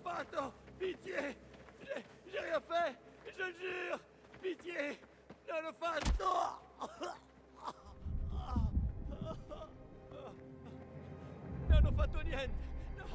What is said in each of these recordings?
fatto! Pitié! J'ai rien fait! Je le jure! Pitié! Non lo fatto! Non ho fatto niente! No!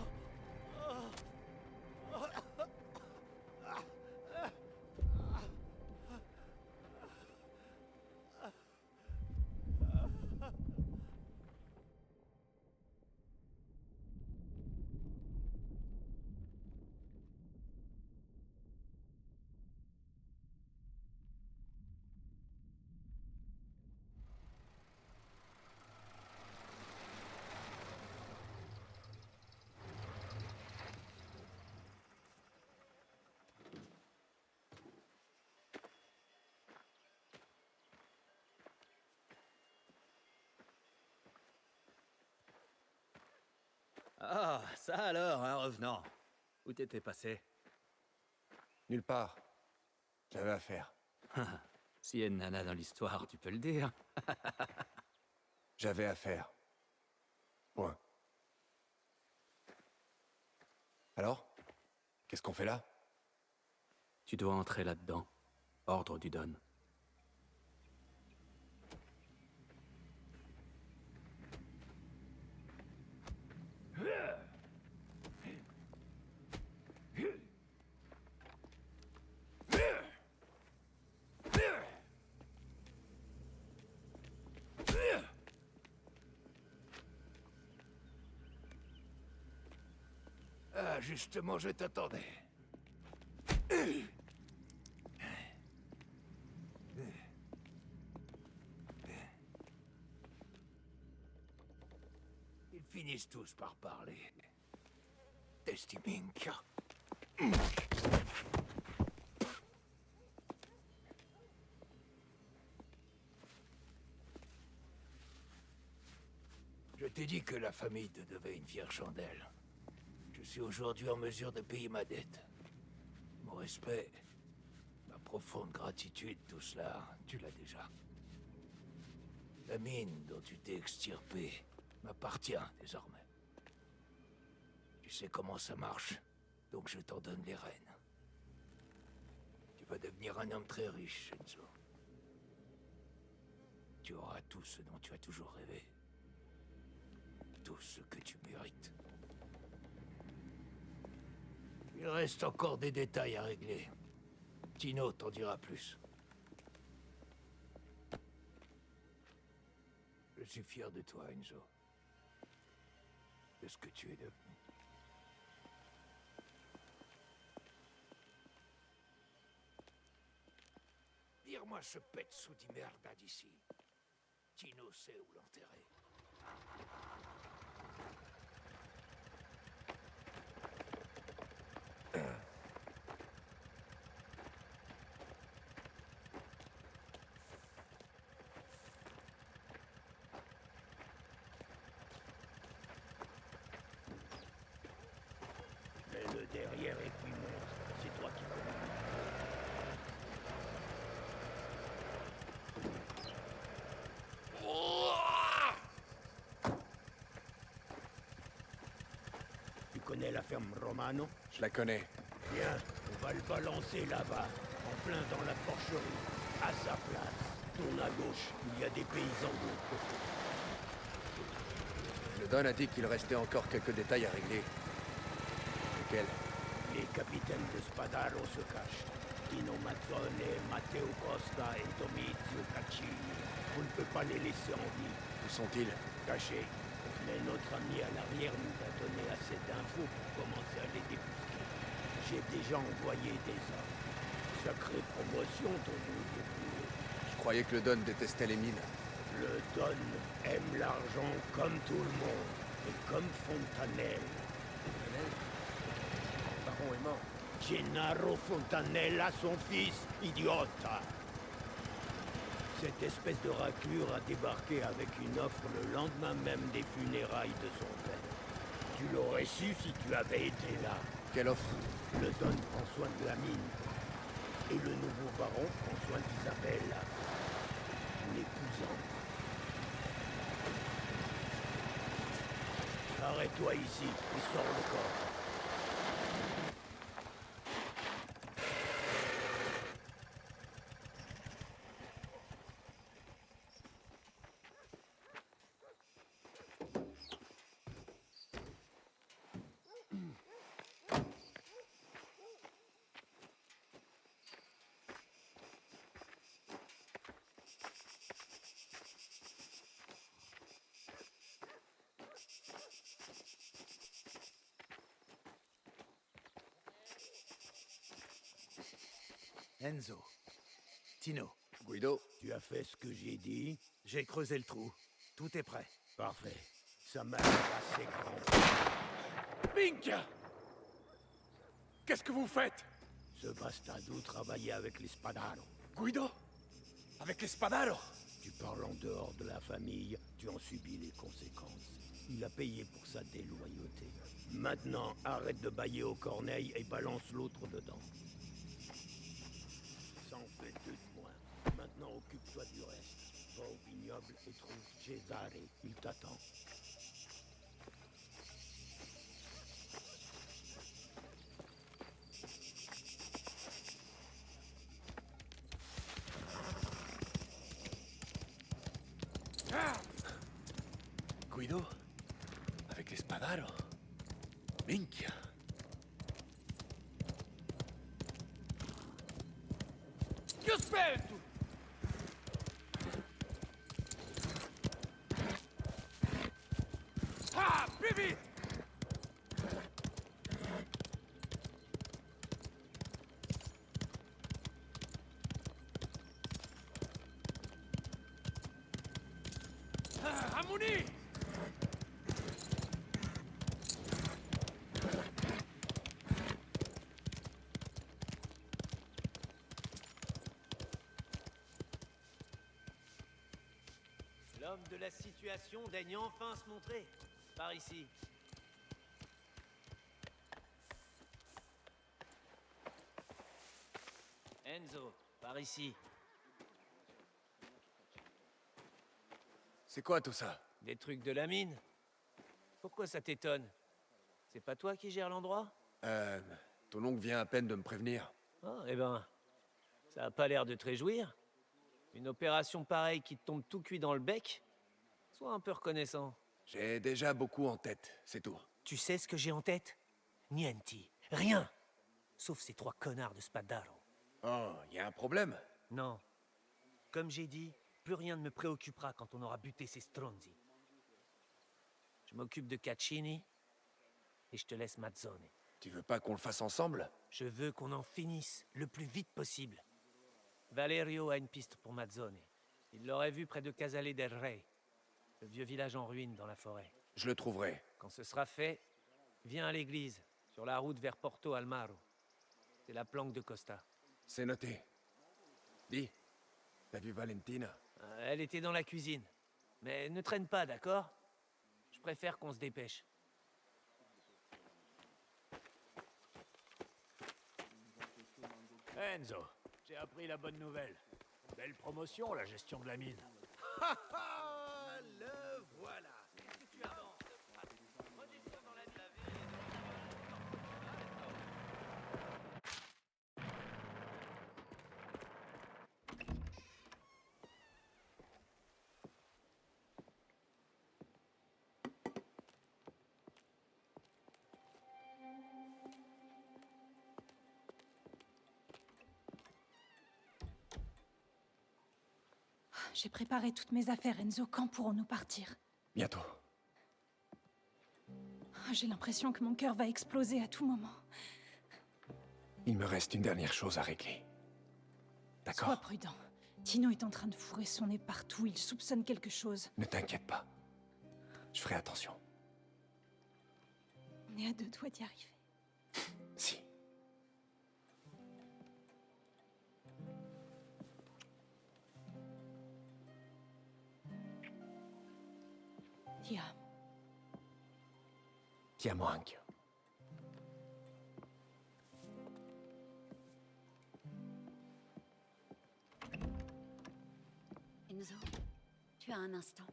Ah, ça alors, un revenant. Où t'étais passé? Nulle part. J'avais affaire. S'il y a une nana dans l'histoire, tu peux le dire. J'avais affaire. Point. Alors? Qu'est-ce qu'on fait là? Tu dois entrer là-dedans. Ordre du Don. Ah, justement, je t'attendais. Ils finissent tous par parler. Testiminkia. Je t'ai dit que la famille te devait une fière chandelle. Je suis aujourd'hui en mesure de payer ma dette. Mon respect, ma profonde gratitude, tout cela, tu l'as déjà. La mine dont tu t'es extirpé m'appartient désormais. Tu sais comment ça marche, donc je t'en donne les rênes. Tu vas devenir un homme très riche, Shenzo. Tu auras tout ce dont tu as toujours rêvé. Tout ce que tu mérites. Il reste encore des détails à régler. Tino t'en dira plus. Je suis fier de toi, Enzo. De ce que tu es devenu. Tire-moi ce pet sous di merda d'ici. Tino sait où l'enterrer. Mais le derrière et puis monte. C'est toi qui vas. Tu connais la ferme Romano? Je la connais. Bien, on va le balancer là-bas, en plein dans la porcherie. À sa place, tourne à gauche, il y a des paysans de l'autre côté. Le Don a dit qu'il restait encore quelques détails à régler. Lesquels? Les capitaines de Spadaro se cachent. Tino Mazzone, Matteo Costa et Domizio Caccini. On ne peut pas les laisser en vie. Où sont-ils? Cachés. Mais notre ami à l'arrière nous a donné assez d'infos pour commencer à les débusquer. J'ai déjà envoyé des hommes. Sacrée promotion, ton nouveau boulot. Je croyais que le Don détestait les mines. Le Don aime l'argent comme tout le monde. Et comme Fontanelle. Le baron est mort. Gennaro Fontanella, son fils, idiota. Cette espèce de raclure a débarqué avec une offre le lendemain même des funérailles de son père. Tu l'aurais su si tu avais été là. Quelle offre? Le Don prend soin de la mine. Et le nouveau baron prend soin d'Isabelle, l'épousant. Arrête-toi ici et sors le corps. Enzo. Tino. Guido, Tu as fait ce que j'ai dit? J'ai creusé le trou. Tout est prêt. Parfait. Ça m'a l'air assez grand. Minchia! Qu'est-ce que vous faites? Ce bastardo travaillait avec les Spadaro. Guido? Avec les Spadaro? Tu parles en dehors de la famille, tu en subis les conséquences. Il a payé pour sa déloyauté. Maintenant, arrête de bailler aux corneilles et balance l'autre dedans. Ça en fait 2 de moins. Maintenant, occupe-toi du reste. Va au vignoble et trouve Cesare. Il t'attend. Guido? Avec les Spadaro? Minchia! Che aspetto? Ah, più vite! Ah, ammuni! L'homme de la situation daigne enfin se montrer. Par ici. Enzo, par ici. c'est quoi tout ça? Des trucs de la mine. Pourquoi ça t'étonne? C'est pas toi qui gères l'endroit? Ton oncle vient à peine de me prévenir. Ah, eh ben, ça a pas l'air de te réjouir. Une opération pareille qui te tombe tout cuit dans le bec? Sois un peu reconnaissant. J'ai déjà beaucoup en tête, c'est tout. Tu sais ce que j'ai en tête? Nienti. Rien. Sauf ces 3 connards de Spadaro. Oh, y a un problème? Non. Comme j'ai dit, plus rien ne me préoccupera quand on aura buté ces stronzi. Je m'occupe de Caccini et je te laisse Mazzone. Tu veux pas qu'on le fasse ensemble? Je veux qu'on en finisse le plus vite possible. Valerio a une piste pour Mazzone. Il l'aurait vu près de Casale del Rey, le vieux village en ruine dans la forêt. Je le trouverai. Quand ce sera fait, viens à l'église, sur la route vers Porto Almaro. C'est la planque de Costa. C'est noté. Dis, t'as vu Valentina? Elle était dans la cuisine. Mais ne traîne pas, d'accord? Je préfère qu'on se dépêche. Enzo, j'ai appris la bonne nouvelle. Belle promotion, la gestion de la mine. Ah, le voilà. J'ai préparé toutes mes affaires, Enzo. Quand pourrons-nous partir? Bientôt. J'ai l'impression que mon cœur va exploser à tout moment. Il me reste une dernière chose à régler. Sois D'accord? prudent. Tino est en train de fourrer son nez partout. Il soupçonne quelque chose. Ne t'inquiète pas. Je ferai attention. On est à 2 doigts d'y arriver. Si. Tia, Ti amo anche. Enzo, tu as un instant.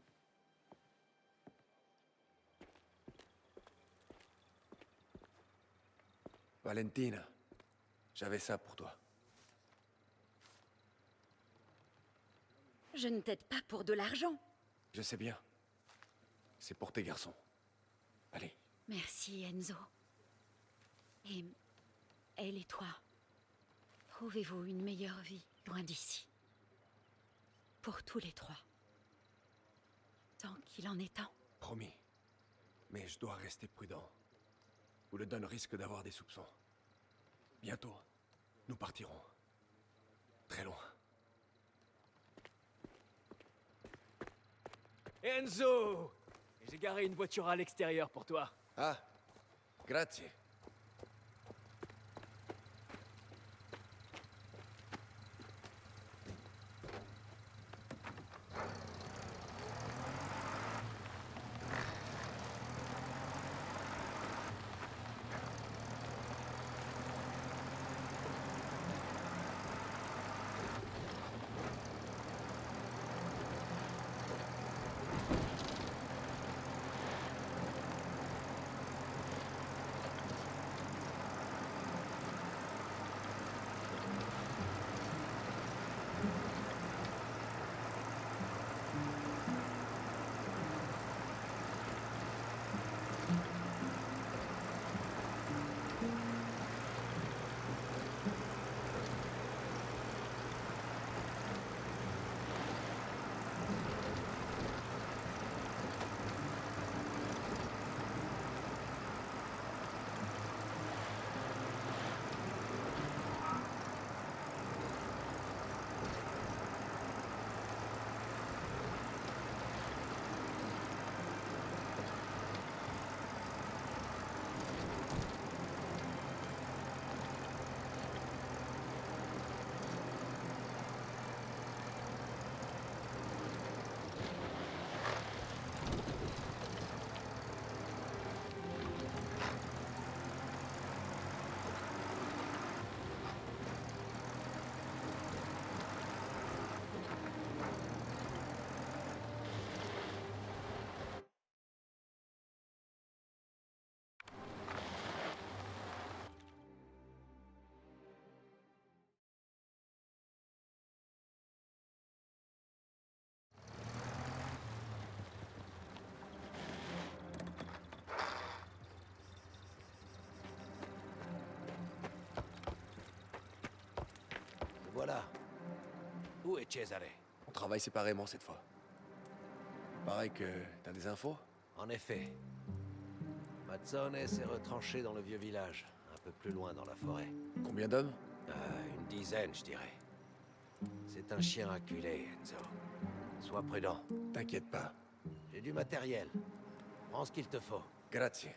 Valentina, j'avais ça pour toi. Je ne t'aide pas pour de l'argent. Je sais bien. C'est pour tes garçons. Allez, Merci, Enzo. Et elle et toi, trouvez-vous une meilleure vie loin d'ici. Pour tous les 3. Tant qu'il en est temps. promis. Mais je dois rester prudent. Ou le Don risque d'avoir des soupçons. Bientôt, nous partirons. Très loin. Enzo! J'ai garé une voiture à l'extérieur pour toi. Ah, grazie. Voilà. Où est Cesare? On travaille séparément cette fois. Pareil que... T'as des infos? En effet. Mazzone s'est retranché dans le vieux village, un peu plus loin dans la forêt. Combien d'hommes? Une dizaine, je dirais. C'est un chien acculé, Enzo. Sois prudent. T'inquiète pas. J'ai du matériel. Prends ce qu'il te faut. Grazie.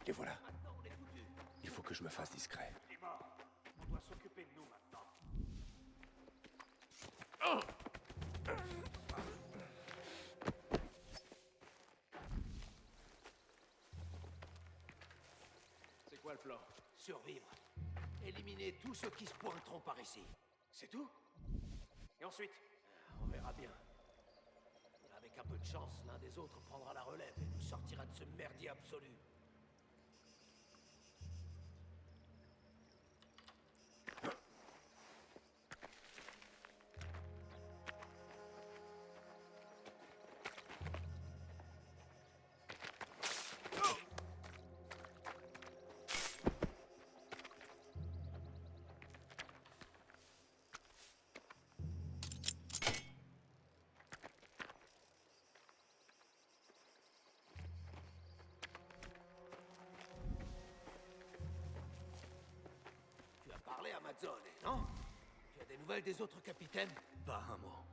Et voilà. Il faut que je me fasse discret. On doit s'occuper de nous maintenant. C'est quoi le plan? Survivre. Éliminer tous ceux qui se pointeront par ici. C'est tout? Et ensuite? On verra bien. Avec un peu de chance, l'un des autres prendra la relève et nous sortira de ce merdier absolu. Parler à Mazzone, non? Tu as des nouvelles des autres capitaines? Pas un mot.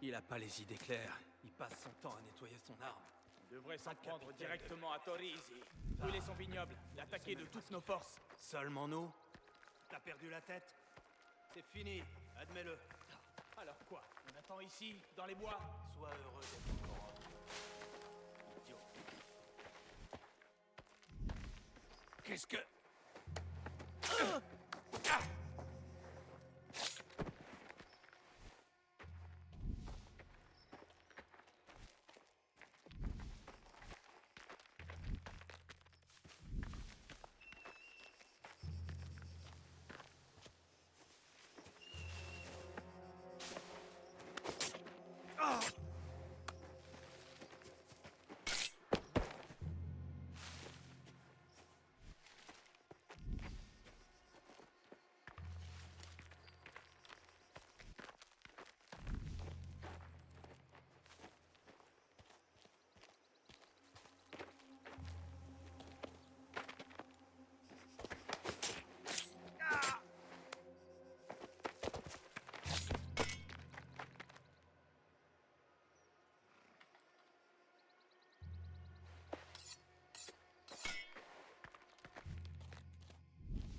Il a pas les idées claires. Il passe son temps à nettoyer son arme. On devrait s'en prendre directement à Torisi. Brûler son vignoble, l'attaquer de toutes nos forces. Seulement nous? T'as perdu la tête? C'est fini, admets-le. Alors quoi? On attend ici, dans les bois? Sois heureux d'être encore idiot. Qu'est-ce que...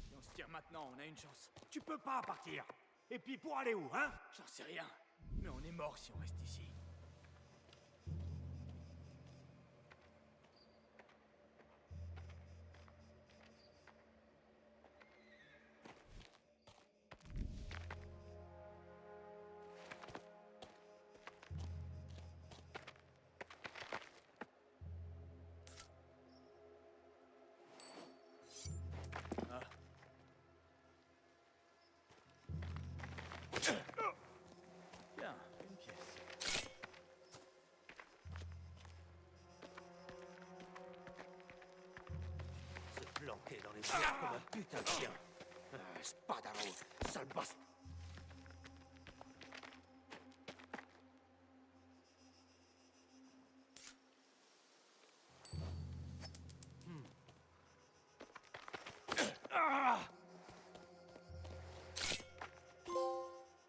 Si on se tire maintenant, on a une chance. Tu peux pas partir. Et puis pour aller où, hein? J'en sais rien. Mais on est mort si on reste ici. Tiens, une pièce. Se planquer dans les bois comme un putain de chien. Spadaro, sale bast...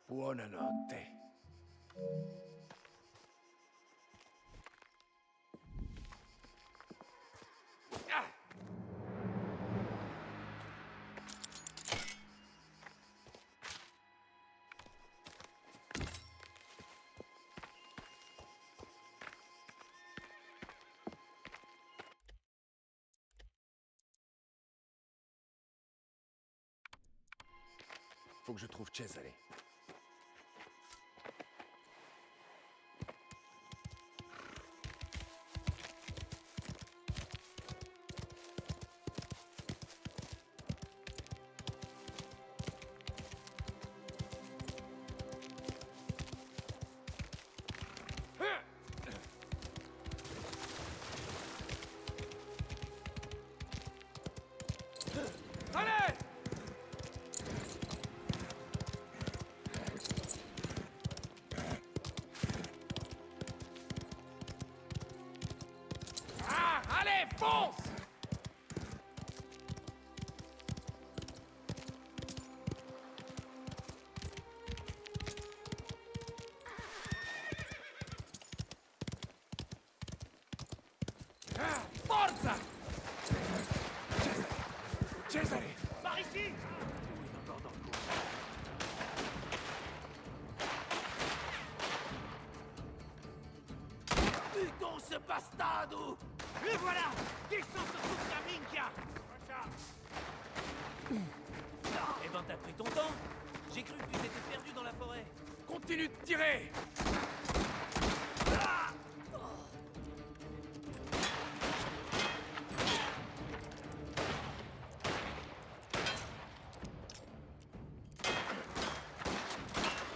Buonanotte. Faut que je trouve Cesare. Allez! Ah, allez, fonce! Ah, forza! Cesare! Par ici! Putain, ce bastardo! Le voilà! Descends sur toute la minchia! Eh ben t'as pris ton temps! J'ai cru que tu t'étais perdu dans la forêt! Continue de tirer!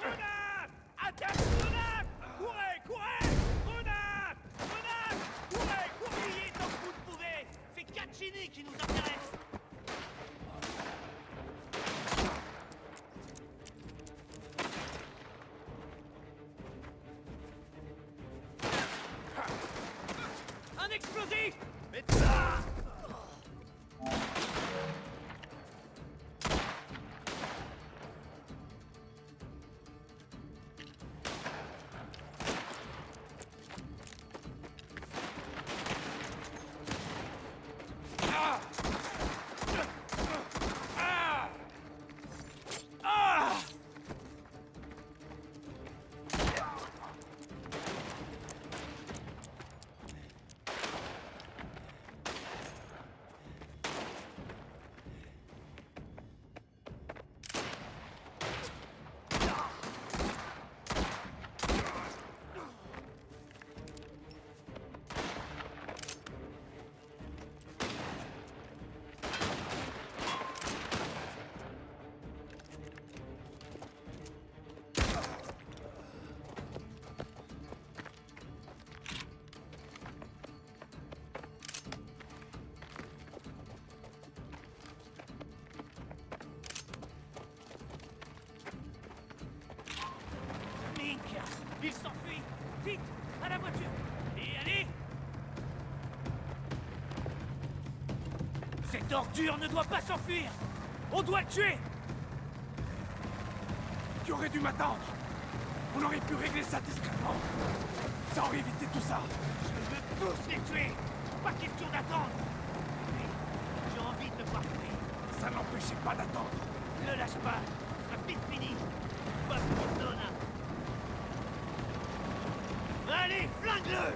Grenade! Attaque grenade! Courez, courez! Grenade! Grenade! Courez, courez tant que vous le pouvez! C'est Caccini qui nous intéresse! Il s'enfuit. Vite, à la voiture. Et allez. Cette ordure ne doit pas s'enfuir. On doit le tuer. Tu aurais dû m'attendre. On aurait pu régler ça discrètement. Ça aurait évité tout ça. Je veux tous les tuer. Pas question d'attendre. Mais j'ai envie de le voir tuer. Ça n'empêchait pas d'attendre. Ne lâche pas. Ça sera vite fini. Pas pour Donna. Allez, flingue-le.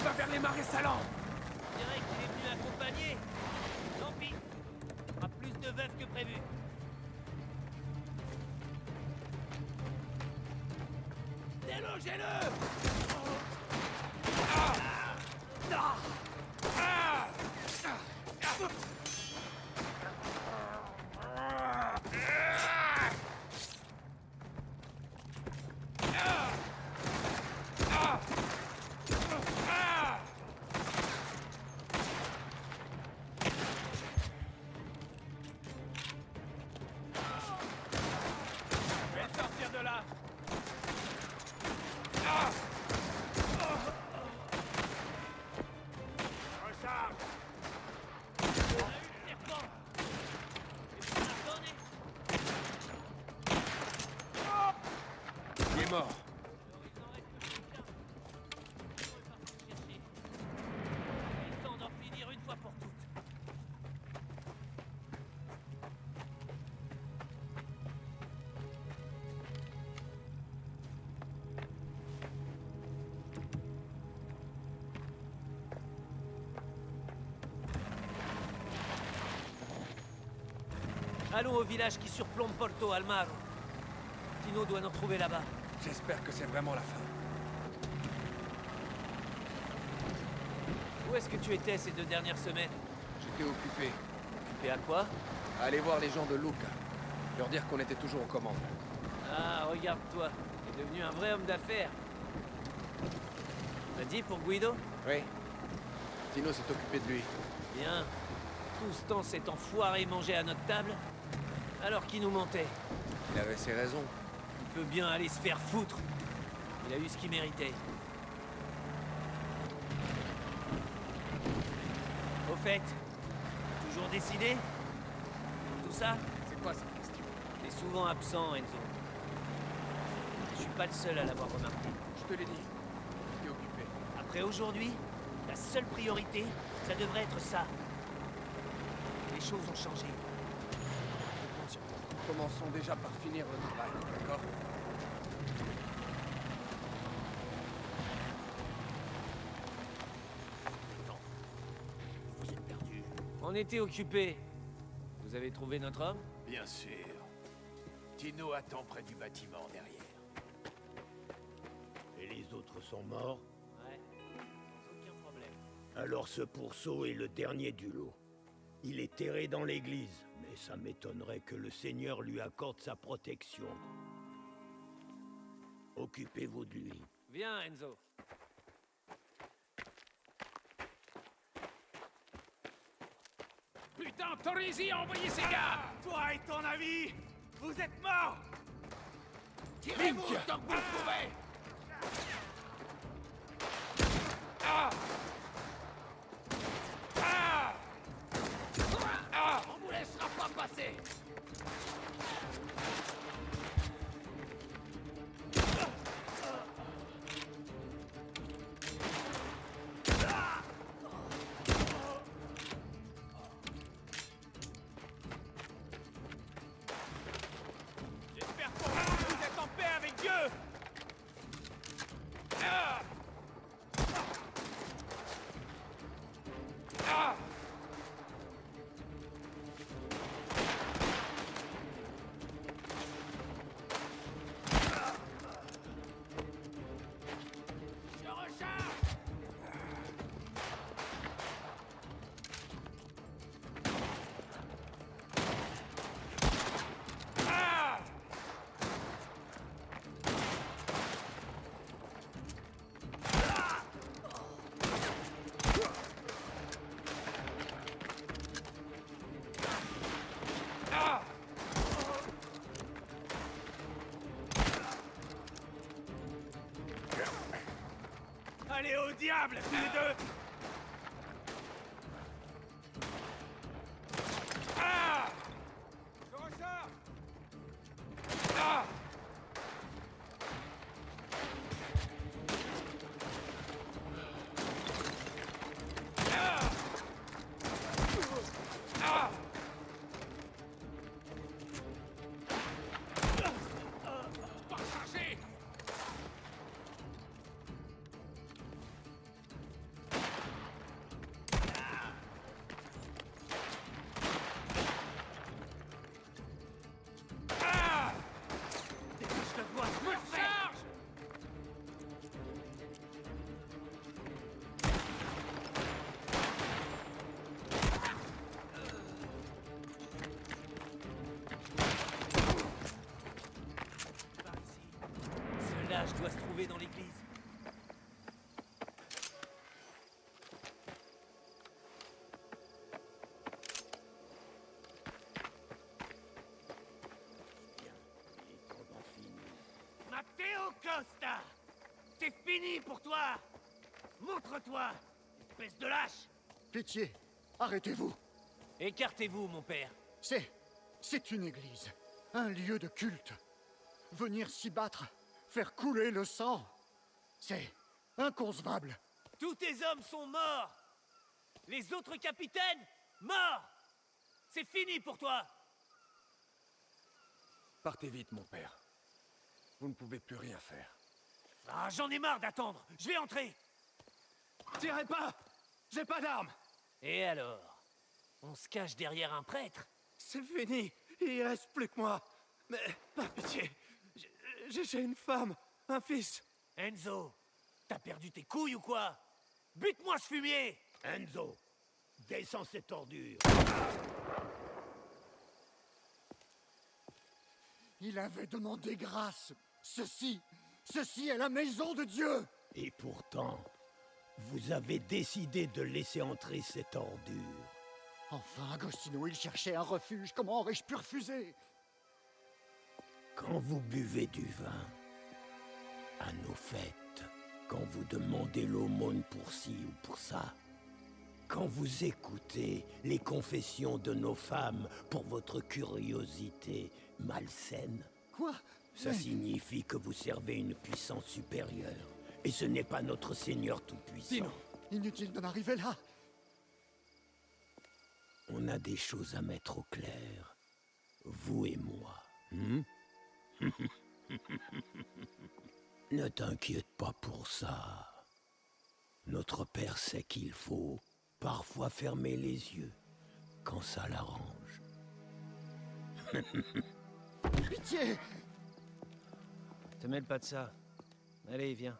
Va vers les marais salants. Je dirais qu'il est venu accompagner. Tant pis. Il y aura plus de veufs que prévu. Délogez-le. Je vais le sortir de là. Recharge. On a eu le serpent. Et vous attendez. Il est mort. Il en reste plus qu'un. On est parti chercher. Il est temps d'en finir une fois pour toutes. Allons au village qui surplombe Porto Almaro. Tino doit nous retrouver là-bas. J'espère que c'est vraiment la fin. Où est-ce que tu étais ces 2 dernières semaines? J'étais occupé. Et à quoi? À aller voir les gens de Luca. Leur dire qu'on était toujours aux commandes. Ah, regarde-toi. T'es devenu un vrai homme d'affaires. T'as dit pour Guido? Oui. Tino s'est occupé de lui. Bien. Tout ce temps, cet enfoiré mangeait à notre table? Alors qui nous mentait? Il avait ses raisons. Il peut bien aller se faire foutre. Il a eu ce qu'il méritait. Au fait, toujours décidé? Tout ça? C'est quoi cette question? T'es souvent absent, Enzo. Je suis pas le seul à l'avoir remarqué. Je te l'ai dit. J'étais occupé. Après aujourd'hui, la seule priorité, ça devrait être ça. Les choses ont changé. Je compte sur toi. Commençons déjà par finir le travail, d'accord? Vous êtes perdu. On était occupés. Vous avez trouvé notre homme? Bien sûr. Tino attend près du bâtiment derrière. Et les autres sont morts? Ouais, sans aucun problème. Alors ce pourceau est le dernier du lot. Il est terré dans l'église, mais ça m'étonnerait que le Seigneur lui accorde sa protection. Occupez-vous de lui. Viens, Enzo. Putain, Torrisi a envoyé ses gars! Toi et ton ami, vous êtes morts! Tirez-vous tant que vous le pouvez! Ah! Ah! Ah! On vous laissera pas passer! J'espère pour vous que vous êtes en paix avec Dieu! Ah! Ah! Je recharge! Ah! Ah! Allez au diable, tous les deux! Ah! Je recharge! Ah! Ah! Ah! Pas chargé! Ah! Je le vois, Me charge! par ici. Ce lâche doit se trouver dans l'église. Bien, il est comment fini. Matteo Costa! C'est fini pour toi! Montre-toi, espèce de lâche! Pitié, arrêtez-vous. Écartez-vous, mon père. C'est une église, un lieu de culte. Venir s'y battre, faire couler le sang, c'est inconcevable. Tous tes hommes sont morts! Les autres capitaines, morts! C'est fini pour toi! Partez vite, mon père. Vous ne pouvez plus rien faire. Ah, j'en ai marre d'attendre! Je vais entrer! Tirez pas! J'ai pas d'armes! Et alors? On se cache derrière un prêtre? C'est fini! Il reste plus que moi! Mais, par pitié, j'ai une femme, un fils. Enzo, t'as perdu tes couilles ou quoi? Bute-moi ce fumier! Enzo, descends cette ordure. Il avait demandé grâce. Ceci est la maison de Dieu. Et pourtant, vous avez décidé de laisser entrer cette ordure. Enfin, Agostino, il cherchait un refuge. Comment aurais-je pu refuser? Quand vous buvez du vin, à nos fêtes, quand vous demandez l'aumône pour ci ou pour ça, quand vous écoutez les confessions de nos femmes pour votre curiosité malsaine, Quoi? ça signifie que vous servez une puissance supérieure. Et ce n'est pas notre Seigneur Tout-Puissant. Inutile d'en arriver là. On a des choses à mettre au clair, vous et moi. Ne t'inquiète pas pour ça. Notre père sait qu'il faut parfois fermer les yeux quand ça l'arrange. Pitié! Te mêle pas de ça. Allez, viens.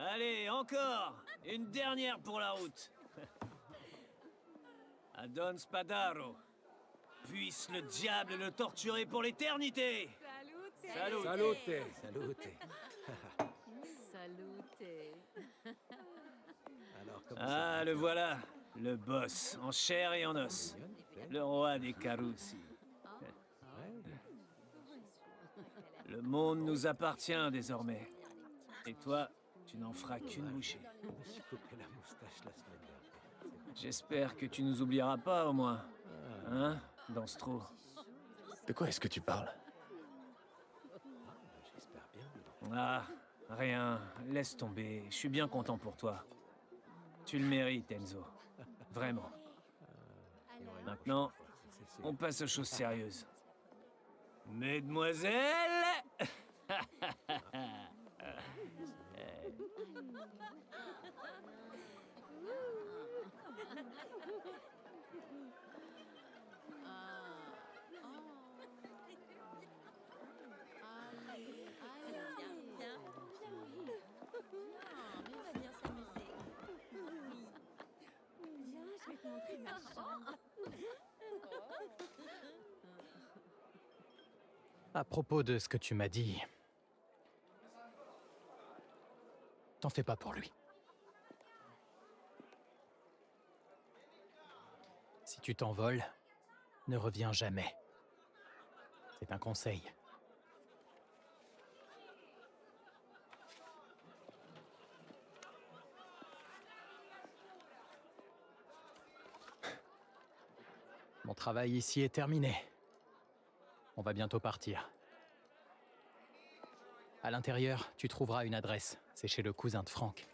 Allez, encore! Une dernière pour la route. Adon Spadaro. Puisse le diable le torturer pour l'éternité! Salut! Salute, salute. Salute. Alors, comment Ah, le voilà, le boss, en chair et en os. Le roi des Caroussi. Le monde nous appartient désormais. Et toi, tu n'en feras qu'une bouchée. Je me suis coupé la moustache la semaine dernière. J'espère que tu nous oublieras pas, au moins. Hein, Danstro? De quoi est-ce que tu parles? J'espère bien. Ah, rien. Laisse tomber. Je suis bien content pour toi. Tu le mérites, Enzo. Vraiment. Maintenant, on passe aux choses sérieuses. Mesdemoiselles! À propos de ce que tu m'as dit, t'en fais pas pour lui. Si tu t'envoles, ne reviens jamais. C'est un conseil. Mon travail ici est terminé. On va bientôt partir. À l'intérieur, tu trouveras une adresse. C'est chez le cousin de Franck.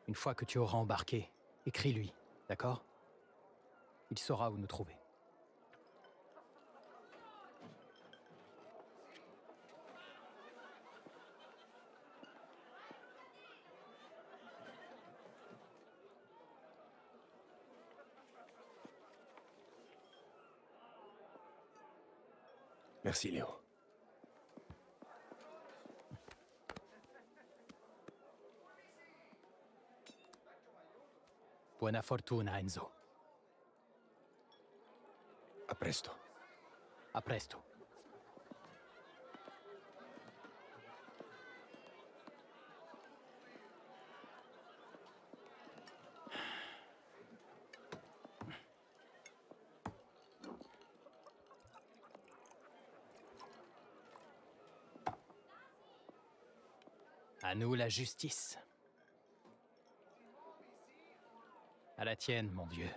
Une fois que tu auras embarqué, écris-lui, d'accord? Il saura où nous trouver. Merci, Léo. Buona fortuna, Enzo. A presto. A presto. À nous la justice. À la tienne, mon vieux.